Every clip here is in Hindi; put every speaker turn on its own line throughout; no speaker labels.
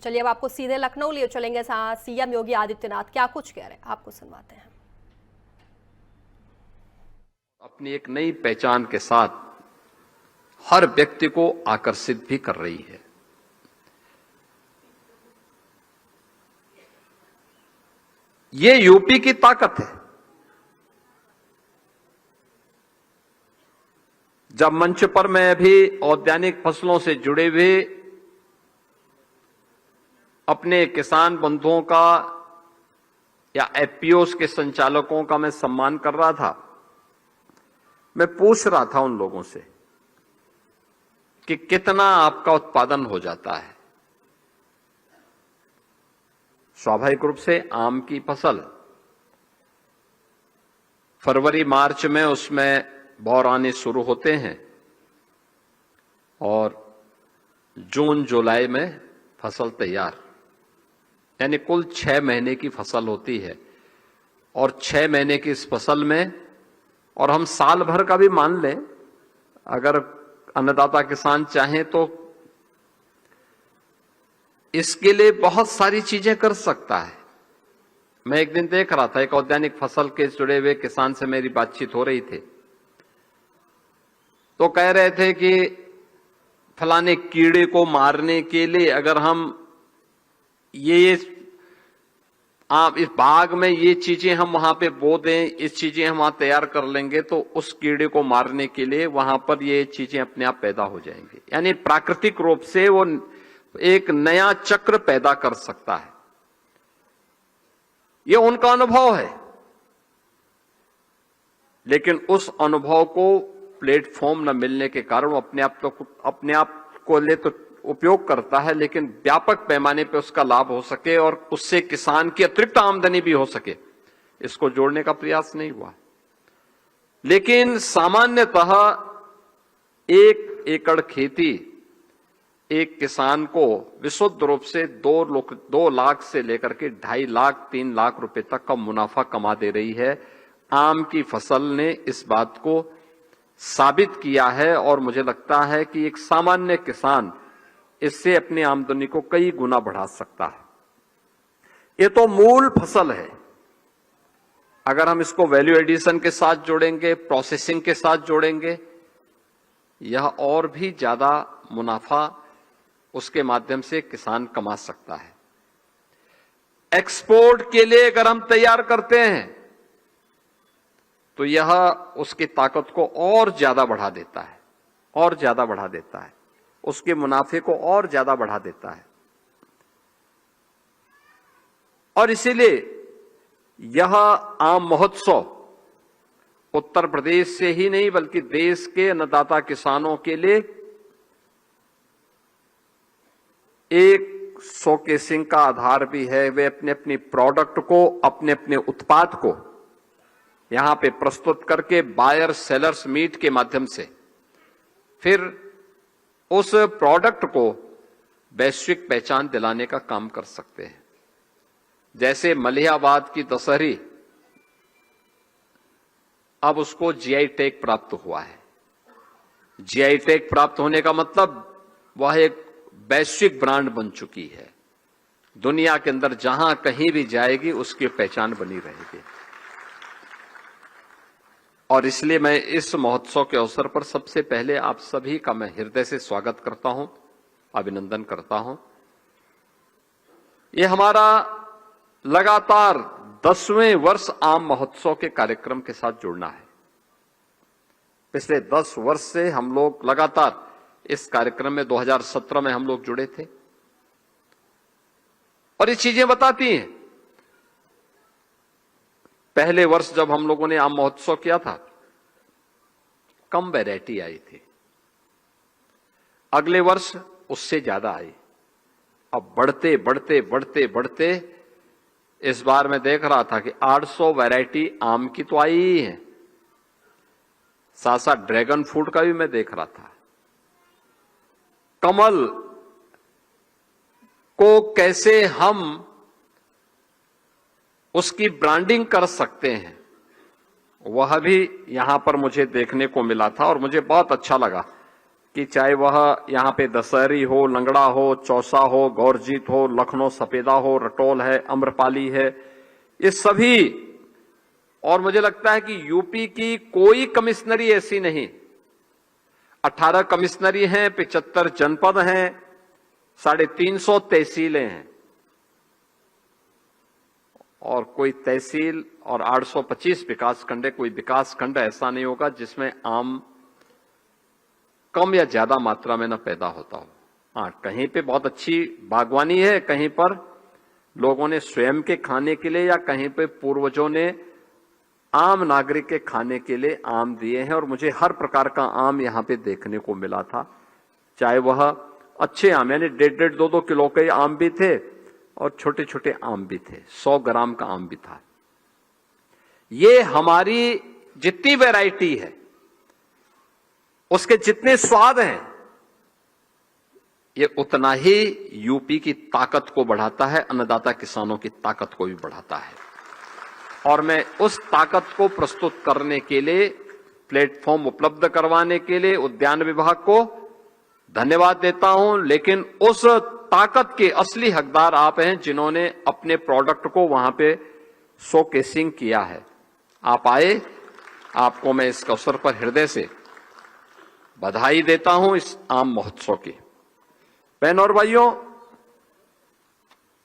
चलिए अब आपको सीधे लखनऊ लिए चलेंगे, सीएम योगी आदित्यनाथ क्या कुछ कह रहे हैं, आपको सुनवाते हैं।
अपनी एक नई पहचान के साथ हर व्यक्ति को आकर्षित भी कर रही है। ये यूपी की ताकत है। जब मंच पर मैं भी औद्यानिक फसलों से जुड़े हुए अपने किसान बंधुओं का या एफपीओस के संचालकों का मैं सम्मान कर रहा था, मैं पूछ रहा था उन लोगों से कि कितना आपका उत्पादन हो जाता है। स्वाभाविक रूप से आम की फसल फरवरी मार्च में उसमें बौर आने शुरू होते हैं और जून जुलाई में फसल तैयार, यानी कुल 6 महीने की फसल होती है। और 6 महीने की इस फसल में, और हम साल भर का भी मान लें, अगर अन्नदाता किसान चाहें तो इसके लिए बहुत सारी चीजें कर सकता है। मैं एक दिन देख रहा था, एक औद्यानिक फसल के जुड़े हुए किसान से मेरी बातचीत हो रही थी, तो कह रहे थे कि फलाने कीड़े को मारने के लिए अगर हम आप इस बाग में ये चीजें हम वहां पे बो दें, इस चीजें हम वहां तैयार कर लेंगे तो उस कीड़े को मारने के लिए वहां पर ये चीजें अपने आप पैदा हो जाएंगी। यानी प्राकृतिक रूप से वो एक नया चक्र पैदा कर सकता है। ये उनका अनुभव है, लेकिन उस अनुभव को प्लेटफॉर्म न मिलने के कारण वो अपने आप को ले तो उपयोग करता है, लेकिन व्यापक पैमाने पर उसका लाभ हो सके और उससे किसान की अतिरिक्त आमदनी भी हो सके, इसको जोड़ने का प्रयास नहीं हुआ। लेकिन सामान्यतः 1 एकड़ खेती एक किसान को विशुद्ध रूप से 2 लाख से लेकर के 2.5 लाख 3 लाख रुपए तक का मुनाफा कमा दे रही है। आम की फसल ने इस बात को साबित किया है और मुझे लगता है कि एक सामान्य किसान इससे अपनी आमदनी को कई गुना बढ़ा सकता है। ये तो मूल फसल है। अगर हम इसको वैल्यू एडिशन के साथ जोड़ेंगे, प्रोसेसिंग के साथ जोड़ेंगे, यह और भी ज्यादा मुनाफा उसके माध्यम से किसान कमा सकता है। एक्सपोर्ट के लिए अगर हम तैयार करते हैं तो यह उसकी ताकत को और ज्यादा बढ़ा देता है, और ज्यादा बढ़ा देता है, उसके मुनाफे को और ज्यादा बढ़ा देता है। और इसीलिए यह आम महोत्सव उत्तर प्रदेश से ही नहीं बल्कि देश के अन्नदाता किसानों के लिए एक शोकेसिंग का आधार भी है। वे अपने अपने प्रोडक्ट को, अपने अपने उत्पाद को यहां पे प्रस्तुत करके बायर सेलर्स मीट के माध्यम से फिर उस प्रोडक्ट को वैश्विक पहचान दिलाने का काम कर सकते हैं। जैसे मलिहाबाद की दशहरी, अब उसको जीआई टैग प्राप्त हुआ है। जीआई टैग प्राप्त होने का मतलब वह एक वैश्विक ब्रांड बन चुकी है। दुनिया के अंदर जहां कहीं भी जाएगी उसकी पहचान बनी रहेगी। और इसलिए मैं इस महोत्सव के अवसर पर सबसे पहले आप सभी का मैं हृदय से स्वागत करता हूं, अभिनंदन करता हूं। ये हमारा लगातार 10वें वर्ष आम महोत्सव के कार्यक्रम के साथ जुड़ना है। पिछले 10 वर्ष से हम लोग लगातार इस कार्यक्रम में 2017 में हम लोग जुड़े थे। और ये चीजें बताती हैं, पहले वर्ष जब हम लोगों ने आम महोत्सव किया था कम वैरायटी आई थी, अगले वर्ष उससे ज्यादा आई। अब बढ़ते बढ़ते बढ़ते बढ़ते इस बार मैं देख रहा था कि 800 वैरायटी आम की तो आई ही है, साथ साथ ड्रैगन फ्रूट का भी मैं देख रहा था। कमल को कैसे हम उसकी ब्रांडिंग कर सकते हैं, वह भी यहां पर मुझे देखने को मिला था और मुझे बहुत अच्छा लगा कि चाहे वह यहाँ पे दशहरी हो, लंगड़ा हो, चौसा हो, गौरजीत हो, लखनऊ सफेदा हो, रटोल है, अम्रपाली है, ये सभी। और मुझे लगता है कि यूपी की कोई कमिश्नरी ऐसी नहीं, 18 कमिश्नरी हैं, 75 जनपद हैं, 350 तहसीलें हैं, और कोई तहसील और 825 विकास खंड है। कोई विकास खंड ऐसा नहीं होगा जिसमें आम कम या ज्यादा मात्रा में न पैदा होता हो। हाँ, कहीं पे बहुत अच्छी बागवानी है, कहीं पर लोगों ने स्वयं के खाने के लिए या कहीं पे पूर्वजों ने आम नागरिक के खाने के लिए आम दिए हैं। और मुझे हर प्रकार का आम यहां पे देखने को मिला था, चाहे वह अच्छे आम यानी 1.5 2 किलो के आम भी थे और छोटे छोटे आम भी थे, 100 ग्राम का आम भी था। ये हमारी जितनी वैरायटी है, उसके जितने स्वाद हैं, ये उतना ही यूपी की ताकत को बढ़ाता है, अन्नदाता किसानों की ताकत को भी बढ़ाता है। और मैं उस ताकत को प्रस्तुत करने के लिए, प्लेटफॉर्म उपलब्ध करवाने के लिए उद्यान विभाग को धन्यवाद देता हूं। लेकिन उस ताकत के असली हकदार आप हैं, जिन्होंने अपने प्रोडक्ट को वहां पे शोकेसिंग किया है। आप आए, आपको मैं इस अवसर पर हृदय से बधाई देता हूं इस आम महोत्सव की। बहन और भाइयों,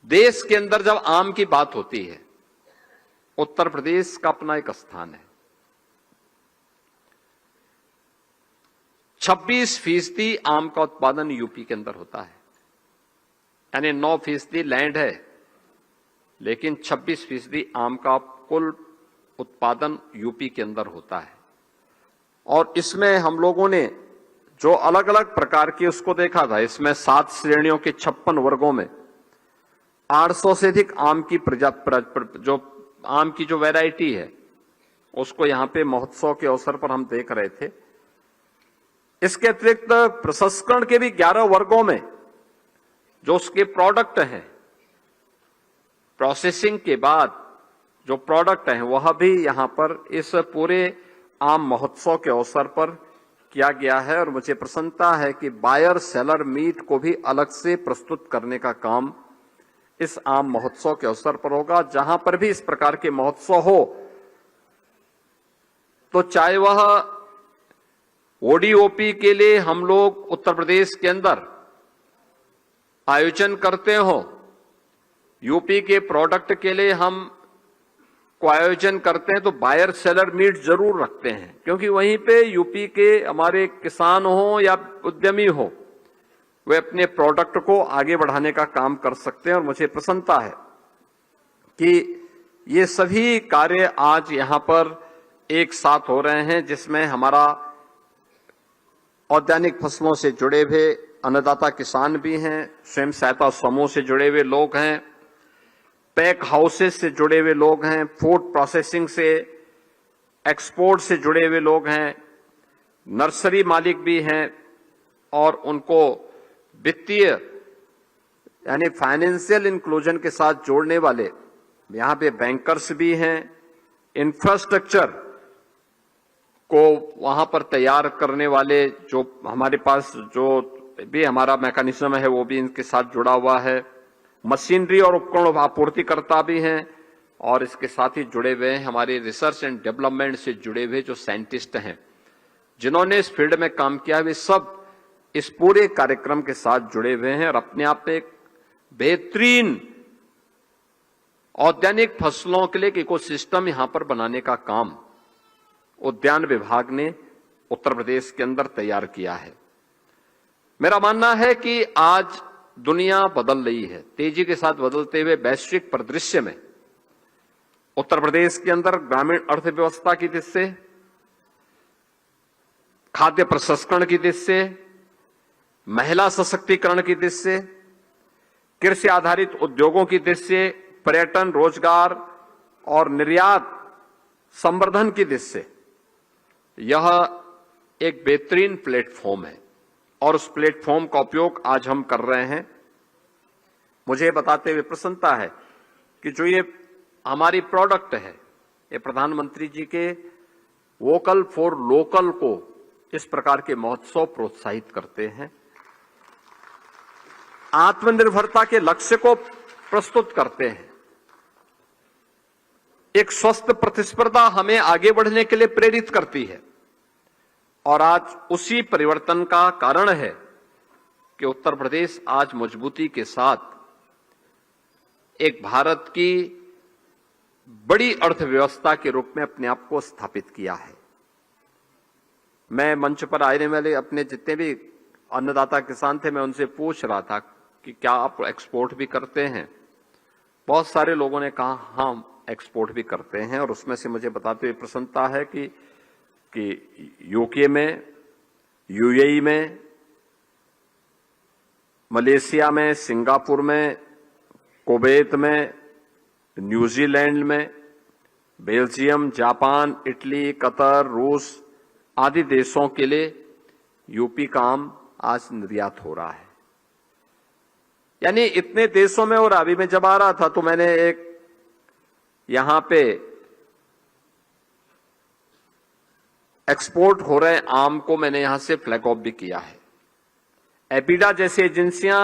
देश के अंदर जब आम की बात होती है, उत्तर प्रदेश का अपना एक स्थान है। 26% आम का उत्पादन यूपी के अंदर होता है, यानी 9% लैंड है, लेकिन 26% आम का कुल उत्पादन यूपी के अंदर होता है। और इसमें हम लोगों ने जो अलग अलग प्रकार की उसको देखा था, इसमें 7 श्रेणियों के 56 वर्गों में 800 से अधिक आम की आम की जो वैरायटी है, उसको यहां पे महोत्सव के अवसर पर हम देख रहे थे। इसके अतिरिक्त प्रसंस्करण के भी 11 वर्गों में जो उसके प्रोडक्ट हैं, प्रोसेसिंग के बाद जो प्रोडक्ट हैं, वह भी यहां पर इस पूरे आम महोत्सव के अवसर पर किया गया है। और मुझे प्रसन्नता है कि बायर सेलर मीट को भी अलग से प्रस्तुत करने का काम इस आम महोत्सव के अवसर पर होगा। जहां पर भी इस प्रकार के महोत्सव हो, तो चाहे वह ओडीओपी के लिए हम लोग उत्तर प्रदेश के अंदर आयोजन करते हो, यूपी के प्रोडक्ट के लिए हम को आयोजन करते हैं, तो बायर सेलर मीट जरूर रखते हैं, क्योंकि वहीं पे यूपी के हमारे किसान हो या उद्यमी हो, वे अपने प्रोडक्ट को आगे बढ़ाने का काम कर सकते हैं। और मुझे प्रसन्नता है कि ये सभी कार्य आज यहां पर एक साथ हो रहे हैं, जिसमें हमारा औद्यानिक फसलों से जुड़े हुए अन्नदाता किसान भी हैं, स्वयं सहायता समूह से जुड़े हुए लोग हैं, पैक हाउसेस से जुड़े हुए लोग हैं, फूड प्रोसेसिंग से, एक्सपोर्ट से जुड़े हुए लोग हैं, नर्सरी मालिक भी हैं, और उनको वित्तीय यानी फाइनेंशियल इंक्लूजन के साथ जोड़ने वाले यहां पे बैंकर्स भी हैं, इंफ्रास्ट्रक्चर को वहां पर तैयार करने वाले जो हमारे पास जो भी हमारा मैकेनिज्म है, वो भी इनके साथ जुड़ा हुआ है, मशीनरी और उपकरण आपूर्तिकर्ता भी हैं, और इसके साथ ही जुड़े हुए हैं हमारे रिसर्च एंड डेवलपमेंट से जुड़े हुए जो साइंटिस्ट हैं, जिन्होंने इस फील्ड में काम किया, वे सब इस पूरे कार्यक्रम के साथ जुड़े हुए हैं। और अपने आप में एक बेहतरीन औद्यानिक फसलों के लिए एक इकोसिस्टम यहां पर बनाने का काम उद्यान विभाग ने उत्तर प्रदेश के अंदर तैयार किया है। मेरा मानना है कि आज दुनिया बदल रही है, तेजी के साथ बदलते हुए वैश्विक परिदृश्य में उत्तर प्रदेश के अंदर ग्रामीण अर्थव्यवस्था की दृष्टि से, खाद्य प्रसंस्करण की दृष्टि से, महिला सशक्तिकरण की दृष्टि से, कृषि आधारित उद्योगों की दृष्टि से, पर्यटन, रोजगार और निर्यात संवर्धन की दृष्टि से यह एक बेहतरीन प्लेटफॉर्म है, और उस प्लेटफॉर्म का उपयोग आज हम कर रहे हैं। मुझे बताते हुए प्रसन्नता है कि जो ये हमारी प्रोडक्ट है, ये प्रधानमंत्री जी के वोकल फॉर लोकल को इस प्रकार के महोत्सव प्रोत्साहित करते हैं, आत्मनिर्भरता के लक्ष्य को प्रस्तुत करते हैं। एक स्वस्थ प्रतिस्पर्धा हमें आगे बढ़ने के लिए प्रेरित करती है और आज उसी परिवर्तन का कारण है कि उत्तर प्रदेश आज मजबूती के साथ एक भारत की बड़ी अर्थव्यवस्था के रूप में अपने आप को स्थापित किया है। मैं मंच पर आने वाले अपने जितने भी अन्नदाता किसान थे, मैं उनसे पूछ रहा था कि क्या आप एक्सपोर्ट भी करते हैं। बहुत सारे लोगों ने कहा हाँ, हम एक्सपोर्ट भी करते हैं, और उसमें से मुझे बताते हुए प्रसन्नता है कि यूके में, यूएई में, मलेशिया में, सिंगापुर में, कुवैत में, न्यूजीलैंड में, बेल्जियम, जापान, इटली, कतर, रूस आदि देशों के लिए यूपी का आम आज निर्यात हो रहा है। यानी इतने देशों में। और अभी मैं जब आ रहा था तो मैंने एक यहां पे एक्सपोर्ट हो रहे आम को मैंने यहां से फ्लैग ऑफ भी किया है। एपीडा जैसी एजेंसियां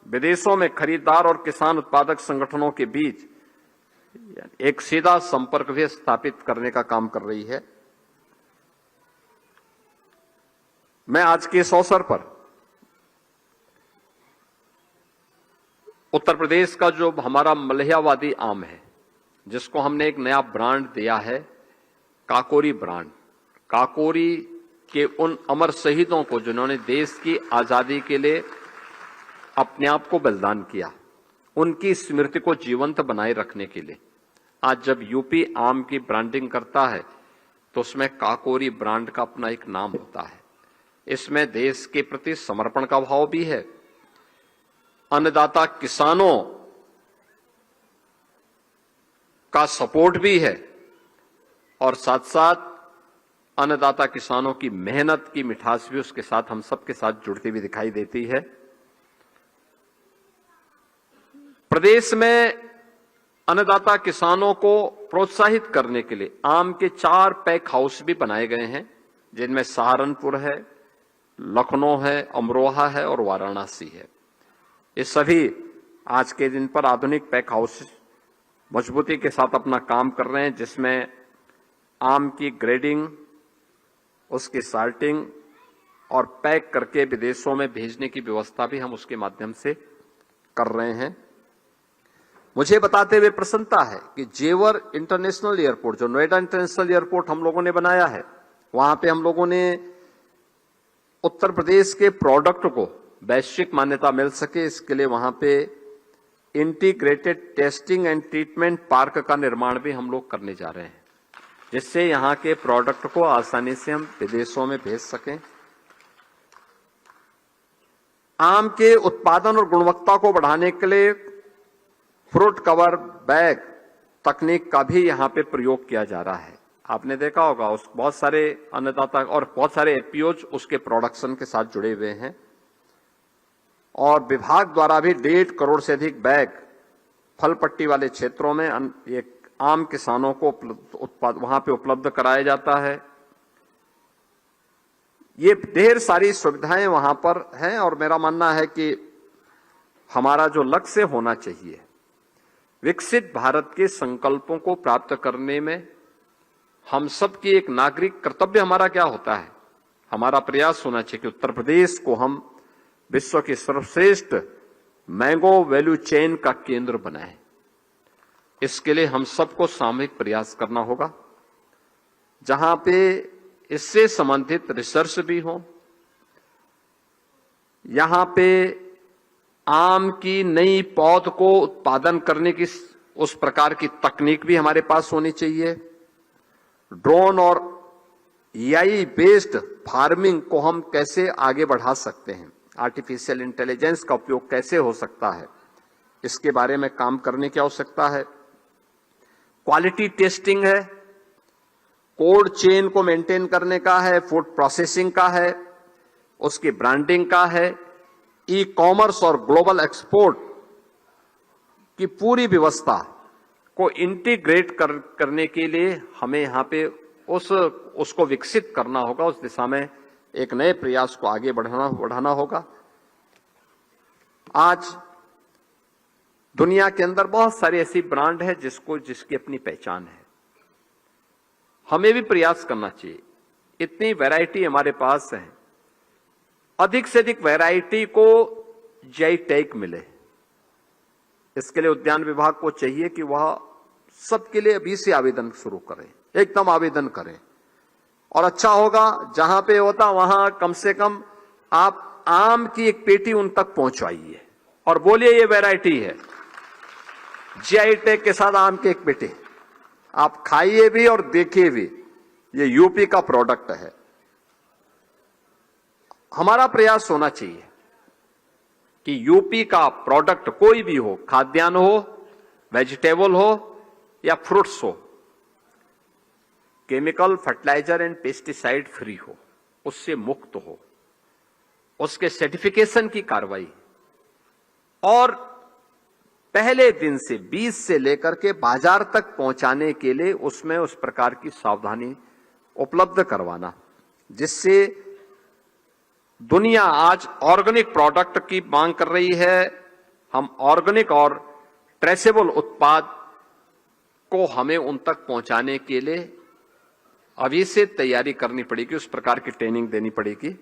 विदेशों में खरीदार और किसान उत्पादक संगठनों के बीच एक सीधा संपर्क भी स्थापित करने का काम कर रही है। मैं आज के इस अवसर पर उत्तर प्रदेश का जो हमारा मलहयावादी आम है, जिसको हमने एक नया ब्रांड दिया है, काकोरी ब्रांड, काकोरी के उन अमर शहीदों को जिन्होंने देश की आजादी के लिए अपने आप को बलिदान किया, उनकी स्मृति को जीवंत बनाए रखने के लिए आज जब यूपी आम की ब्रांडिंग करता है तो उसमें काकोरी ब्रांड का अपना एक नाम होता है। इसमें देश के प्रति समर्पण का भाव भी है, अन्नदाता किसानों का सपोर्ट भी है, और साथ साथ अन्नदाता किसानों की मेहनत की मिठास भी उसके साथ हम सबके साथ जुड़ती हुई दिखाई देती है। प्रदेश में अन्नदाता किसानों को प्रोत्साहित करने के लिए आम के 4 पैक हाउस भी बनाए गए हैं, जिनमें सहारनपुर है, लखनऊ है, अमरोहा है और वाराणसी है। ये सभी आज के दिन पर आधुनिक पैक हाउस मजबूती के साथ अपना काम कर रहे हैं, जिसमें आम की ग्रेडिंग, उसकी साल्टिंग और पैक करके विदेशों में भेजने की व्यवस्था भी हम उसके माध्यम से कर रहे हैं। मुझे बताते हुए प्रसन्नता है कि जेवर इंटरनेशनल एयरपोर्ट, जो नोएडा इंटरनेशनल एयरपोर्ट हम लोगों ने बनाया है, वहां पे हम लोगों ने उत्तर प्रदेश के प्रोडक्ट को वैश्विक मान्यता मिल सके, इसके लिए वहां पे integrated testing and treatment park का निर्माण भी हम लोग करने जा रहे हैं, जिससे यहां के प्रोडक्ट को आसानी से हम विदेशों में भेज सकें। आम के उत्पादन और गुणवत्ता को बढ़ाने के लिए फ्रूट कवर बैग तकनीक का भी यहां पे प्रयोग किया जा रहा है। आपने देखा होगा उस बहुत सारे अन्नदाता और बहुत सारे एपीओज उसके प्रोडक्शन के साथ जुड़े हुए हैं, और विभाग द्वारा भी 1.5 करोड़ से अधिक बैग फल पट्टी वाले क्षेत्रों में एक आम किसानों को वहां पे उपलब्ध कराया जाता है। ये ढेर सारी सुविधाएं वहां पर हैं, और मेरा मानना है कि हमारा जो लक्ष्य होना चाहिए, विकसित भारत के संकल्पों को प्राप्त करने में हम सब की एक नागरिक कर्तव्य हमारा क्या होता है, हमारा प्रयास होना चाहिए कि उत्तर प्रदेश को हम विश्व के सर्वश्रेष्ठ मैंगो वैल्यू चेन का केंद्र बनाएं। इसके लिए हम सबको सामूहिक प्रयास करना होगा, जहां पे इससे संबंधित रिसर्च भी हो, यहां पे आम की नई पौध को उत्पादन करने की उस प्रकार की तकनीक भी हमारे पास होनी चाहिए। ड्रोन और एआई बेस्ड फार्मिंग को हम कैसे आगे बढ़ा सकते हैं, आर्टिफिशियल इंटेलिजेंस का उपयोग कैसे हो सकता है, इसके बारे में काम करने की आवश्यकता है। क्वालिटी टेस्टिंग है, कोल्ड चेन को मेंटेन करने का है, फूड प्रोसेसिंग का है, उसकी ब्रांडिंग का है, ई कॉमर्स और ग्लोबल एक्सपोर्ट की पूरी व्यवस्था को इंटीग्रेट करने के लिए हमें यहां पे उसको विकसित करना होगा। उस दिशा में एक नए प्रयास को आगे बढ़ाना होगा। आज दुनिया के अंदर बहुत सारी ऐसी ब्रांड है जिसकी अपनी पहचान है। हमें भी प्रयास करना चाहिए। इतनी वैरायटी हमारे पास है, अधिक से अधिक वैरायटी को जीआई टैग मिले। इसके लिए उद्यान विभाग को चाहिए कि वह सबके लिए अभी से आवेदन शुरू करें, एकदम आवेदन करें। और अच्छा होगा जहां पे होता वहां कम से कम आप आम की एक पेटी उन तक पहुंचाइए और बोलिए ये वैरायटी है, जीआई टैग के साथ आम के एक पेटी, आप खाइए भी और देखिए भी, ये यूपी का प्रोडक्ट है। हमारा प्रयास होना चाहिए कि यूपी का प्रोडक्ट कोई भी हो, खाद्यान्न हो, वेजिटेबल हो या फ्रूट्स हो, chemical, fertilizer and pesticide free हो, उससे मुक्त हो, उसके सर्टिफिकेशन की कार्रवाई, और पहले दिन से बीज से लेकर के बाजार तक पहुंचाने के लिए उसमें उस प्रकार की सावधानी उपलब्ध करवाना, जिससे दुनिया आज ऑर्गेनिक प्रोडक्ट की मांग कर रही है। हम ऑर्गेनिक और ट्रेसेबल उत्पाद को हमें उन तक पहुंचाने के लिए अभी से तैयारी करनी पड़ेगी, उस प्रकार की ट्रेनिंग देनी पड़ेगी।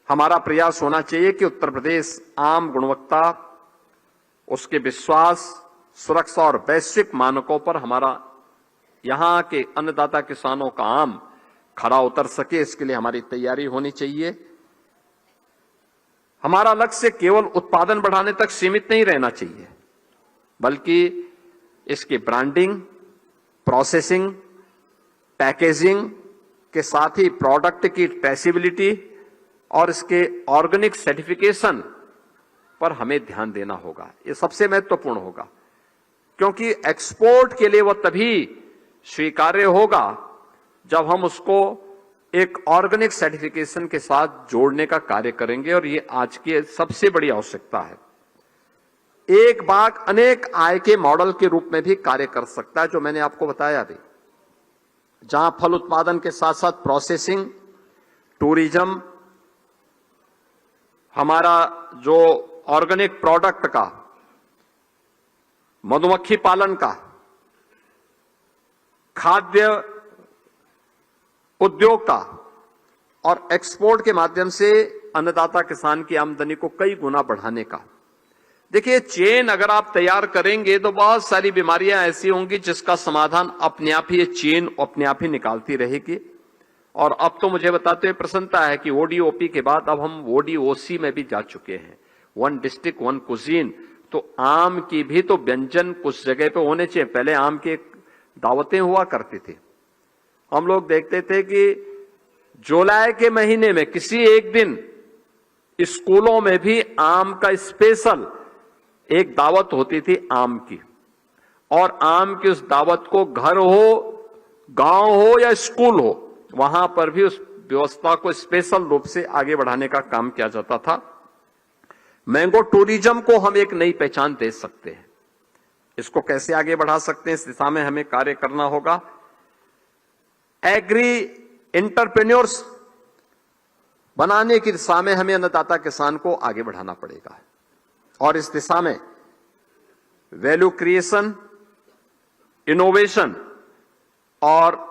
हमारा प्रयास होना चाहिए कि उत्तर प्रदेश आम गुणवत्ता, उसके विश्वास, सुरक्षा और वैश्विक मानकों पर हमारा यहां के अन्नदाता किसानों का आम खरा उतर सके, इसके लिए हमारी तैयारी होनी चाहिए। हमारा लक्ष्य केवल उत्पादन बढ़ाने तक सीमित नहीं रहना चाहिए, बल्कि इसकी ब्रांडिंग, प्रोसेसिंग, पैकेजिंग के साथ ही प्रोडक्ट की ट्रेसेबिलिटी और इसके ऑर्गेनिक सर्टिफिकेशन पर हमें ध्यान देना होगा। ये सबसे महत्वपूर्ण होगा, क्योंकि एक्सपोर्ट के लिए वह तभी स्वीकार्य होगा जब हम उसको एक ऑर्गेनिक सर्टिफिकेशन के साथ जोड़ने का कार्य करेंगे, और ये आज की सबसे बड़ी आवश्यकता है। एक बाग अनेक आय के मॉडल के रूप में भी कार्य कर सकता है, जो मैंने आपको बताया अभी, जहां फल उत्पादन के साथ साथ प्रोसेसिंग, टूरिज्म, हमारा जो ऑर्गेनिक प्रोडक्ट का, मधुमक्खी पालन का, खाद्य उद्योग का और एक्सपोर्ट के माध्यम से अन्नदाता किसान की आमदनी को कई गुना बढ़ाने का। देखिए, चेन अगर आप तैयार करेंगे तो बहुत सारी बीमारियां ऐसी होंगी जिसका समाधान अपने आप ही ये चेन अपने आप ही निकालती रहेगी। और अब तो मुझे बताते हुए प्रसन्नता है कि ओडीओपी के बाद अब हम ओडीओसी में भी जा चुके हैं, वन डिस्ट्रिक्ट वन कुजीन। तो आम की भी तो व्यंजन कुछ जगह पे होने चाहिए। पहले आम के दावतें हुआ करती थी, हम लोग देखते थे कि जुलाई के महीने में किसी एक दिन स्कूलों में भी आम का स्पेशल एक दावत होती थी आम की, और आम की उस दावत को घर हो, गांव हो या स्कूल हो, वहां पर भी उस व्यवस्था को स्पेशल रूप से आगे बढ़ाने का काम किया जाता था। मैंगो टूरिज्म को हम एक नई पहचान दे सकते हैं। इसको कैसे आगे बढ़ा सकते हैं, इस दिशा में हमें कार्य करना होगा। एग्री एंटरप्रेन्योर्स बनाने की दिशा में हमें अन्नदाता किसान को आगे बढ़ाना पड़ेगा, और इस दिशा में वैल्यू क्रिएशन, इनोवेशन और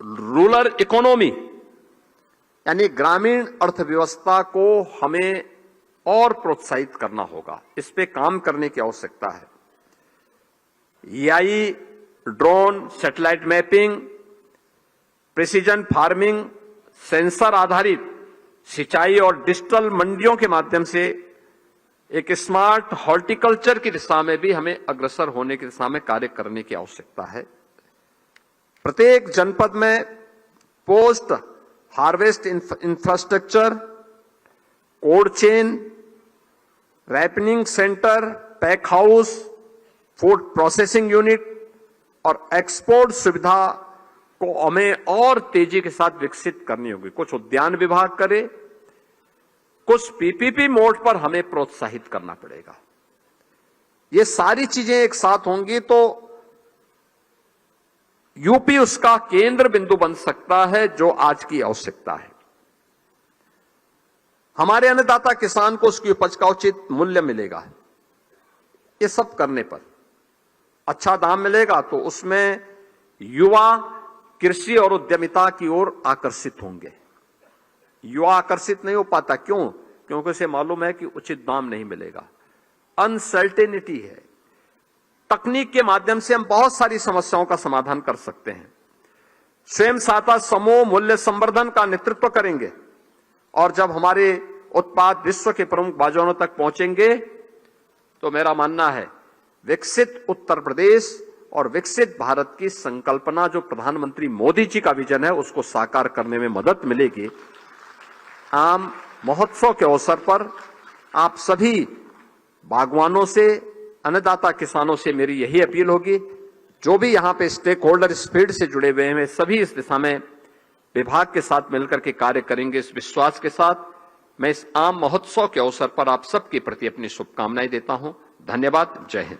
रूरल इकोनॉमी यानी ग्रामीण अर्थव्यवस्था को हमें और प्रोत्साहित करना होगा। इस पे काम करने की आवश्यकता है। AI, drone, satellite mapping, precision farming, sensor आधारित सिंचाई और डिजिटल मंडियों के माध्यम से एक स्मार्ट हॉर्टिकल्चर की दिशा में भी हमें अग्रसर होने की दिशा में कार्य करने की आवश्यकता है। प्रत्येक जनपद में post harvest infrastructure, cold chain, ripening centre, pack house, food processing unit और एक्सपोर्ट सुविधा को हमें और तेजी के साथ विकसित करनी होगी। कुछ उद्यान विभाग करे, कुछ पीपीपी मोड पर हमें प्रोत्साहित करना पड़ेगा। ये सारी चीजें एक साथ होंगी तो यूपी उसका केंद्र बिंदु बन सकता है जो आज की आवश्यकता है। हमारे अन्नदाता किसान को उसकी उपज का उचित मूल्य मिलेगा। ये सब करने पर अच्छा दाम मिलेगा तो उसमें युवा कृषि और उद्यमिता की ओर आकर्षित होंगे। युवा आकर्षित नहीं हो पाता, क्यों? क्योंकि उसे मालूम है कि उचित दाम नहीं मिलेगा। अनसर्टेनिटी है। तकनीक के माध्यम से हम बहुत सारी समस्याओं का समाधान कर सकते हैं। स्वयं सहायता समूह मूल्य संवर्धन का नेतृत्व करेंगे और जब हमारे उत्पाद विश्व के प्रमुख बाजारों तक पहुंचेंगे तो मेरा मानना है विकसित उत्तर प्रदेश और विकसित भारत की संकल्पना जो प्रधानमंत्री मोदी जी का विजन है उसको साकार करने में मदद मिलेगी। आम महोत्सव के अवसर पर आप सभी बागवानों से, अन्नदाता किसानों से मेरी यही अपील होगी, जो भी यहां पे स्टेक होल्डर इस फील्ड से जुड़े हुए हैं सभी इस दिशा में विभाग के साथ मिलकर के कार्य करेंगे। इस विश्वास के साथ मैं इस आम महोत्सव के अवसर पर आप सबके प्रति अपनी शुभकामनाएं देता हूं। धन्यवाद। जय हिंद।